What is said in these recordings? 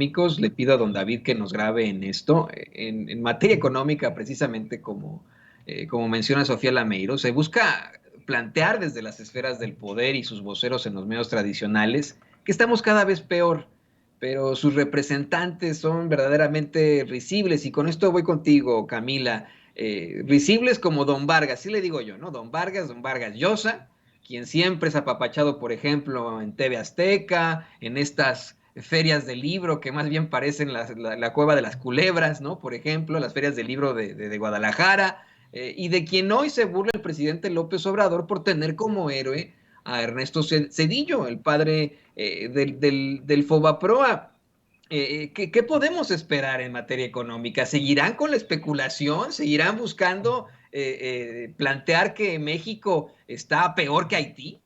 económicos. Le pido a don David que nos grabe en esto. En materia económica, precisamente como menciona Sofía Lameiro, se busca plantear desde las esferas del poder y sus voceros en los medios tradicionales que estamos cada vez peor, pero sus representantes son verdaderamente risibles. Y con esto voy contigo, Camila. Risibles como don Vargas, sí le digo yo, ¿no? Don Vargas Llosa, quien siempre es apapachado, por ejemplo, en TV Azteca, en estas ferias del libro que más bien parecen la cueva de las culebras, ¿no? Por ejemplo, las ferias del libro de Guadalajara, y de quien hoy se burla el presidente López Obrador por tener como héroe a Ernesto Zedillo, el padre del Fobaproa. ¿Qué podemos esperar en materia económica? ¿Seguirán con la especulación? ¿Seguirán buscando plantear que México está peor que Haití?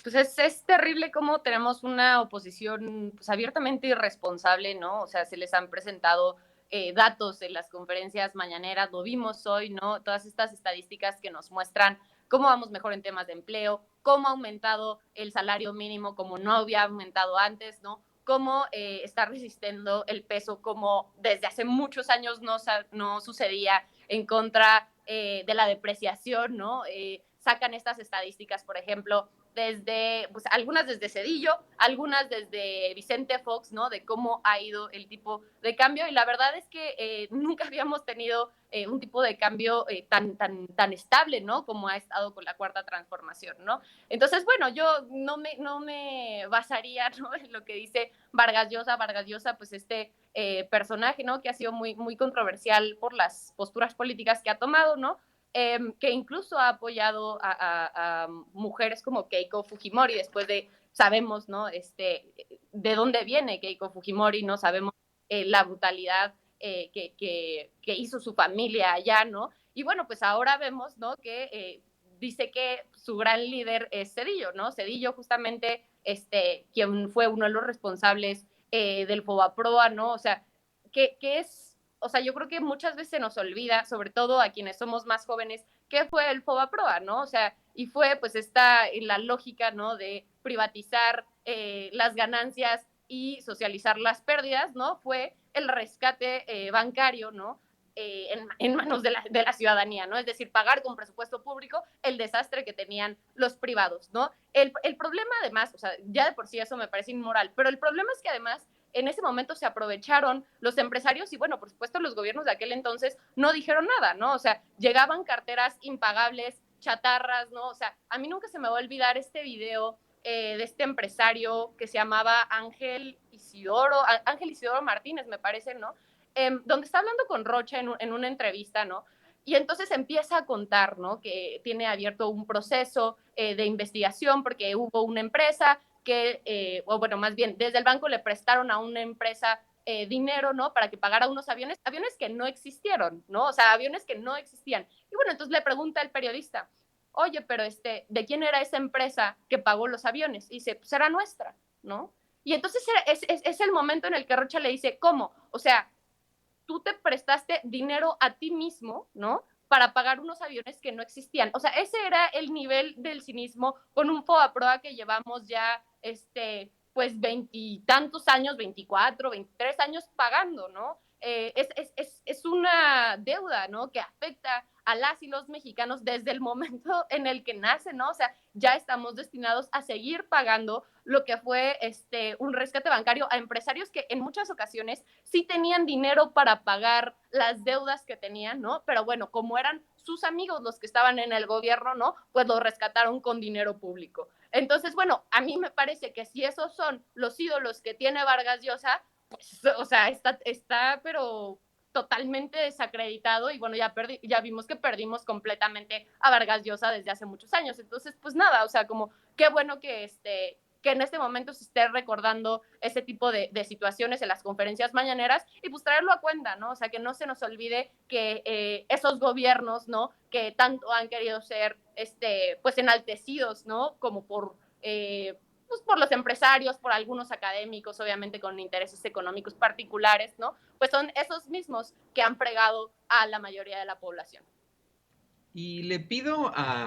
Pues es terrible cómo tenemos una oposición pues, abiertamente irresponsable, ¿no? O sea, se les han presentado datos en las conferencias mañaneras, lo vimos hoy, ¿no? Todas estas estadísticas que nos muestran cómo vamos mejor en temas de empleo, cómo ha aumentado el salario mínimo como no había aumentado antes, ¿no? Cómo está resistiendo el peso como desde hace muchos años no sucedía en contra de la depreciación, ¿no? Sacan estas estadísticas, por ejemplo, desde, pues algunas desde Zedillo, algunas desde Vicente Fox, ¿no? De cómo ha ido el tipo de cambio y la verdad es que nunca habíamos tenido un tipo de cambio tan estable, ¿no? Como ha estado con la cuarta transformación, ¿no? Entonces, bueno, yo no me basaría, ¿no? En lo que dice Vargas Llosa, pues personaje, ¿no? Que ha sido muy controversial por las posturas políticas que ha tomado, ¿no? Que incluso ha apoyado a mujeres como Keiko Fujimori, después de, sabemos, ¿no? De dónde viene Keiko Fujimori, ¿no? Sabemos la brutalidad que hizo su familia allá, ¿no? Y bueno, pues ahora vemos, ¿no? Que dice que su gran líder es Zedillo, ¿no? Zedillo justamente, quien fue uno de los responsables del Fobaproa, ¿no? O sea, que es, o sea, yo creo que muchas veces se nos olvida, sobre todo a quienes somos más jóvenes, qué fue el Fobaproa, ¿no? O sea, y fue pues la lógica, ¿no? De privatizar las ganancias y socializar las pérdidas, ¿no? Fue el rescate bancario, ¿no? En manos de la ciudadanía, ¿no? Es decir, pagar con presupuesto público el desastre que tenían los privados, ¿no? El problema además, o sea, ya de por sí eso me parece inmoral, pero el problema es que además en ese momento se aprovecharon los empresarios y bueno, por supuesto los gobiernos de aquel entonces no dijeron nada, ¿no? O sea, llegaban carteras impagables, chatarras, ¿no? O sea, a mí nunca se me va a olvidar este video de este empresario que se llamaba Ángel Isidoro Martínez, me parece, ¿no? Donde está hablando con Rocha en una entrevista, ¿no? Y entonces empieza a contar, ¿no? Que tiene abierto un proceso de investigación porque hubo una empresa o bueno, más bien, desde el banco le prestaron a una empresa dinero, ¿no? Para que pagara unos aviones que no existieron, ¿no? O sea, aviones que no existían. Y bueno, entonces le pregunta el periodista, oye, pero ¿de quién era esa empresa que pagó los aviones? Y dice, pues era nuestra, ¿no? Y entonces es el momento en el que Rocha le dice, ¿cómo? O sea, tú te prestaste dinero a ti mismo, ¿no? Para pagar unos aviones que no existían. O sea, ese era el nivel del cinismo con un FOBAPROA que llevamos ya, pues veintitantos años, 24, 23 años pagando, ¿no? Es una deuda, ¿no? Que afecta a las y los mexicanos desde el momento en el que nace, ¿no? O sea, ya estamos destinados a seguir pagando lo que fue un rescate bancario a empresarios que en muchas ocasiones sí tenían dinero para pagar las deudas que tenían, ¿no? Pero bueno, como eran sus amigos los que estaban en el gobierno, ¿no? Pues lo rescataron con dinero público. Entonces, bueno, a mí me parece que si esos son los ídolos que tiene Vargas Llosa, pues, o sea, pero totalmente desacreditado y bueno, ya vimos que perdimos completamente a Vargas Llosa desde hace muchos años. Entonces, pues nada, o sea, como qué bueno que en este momento se esté recordando ese tipo de situaciones en las conferencias mañaneras y pues traerlo a cuenta, ¿no? O sea, que no se nos olvide que esos gobiernos, ¿no? Que tanto han querido ser, pues enaltecidos, ¿no? Como pues por los empresarios, por algunos académicos, obviamente con intereses económicos particulares, ¿no? Pues son esos mismos que han fregado a la mayoría de la población. Y le pido a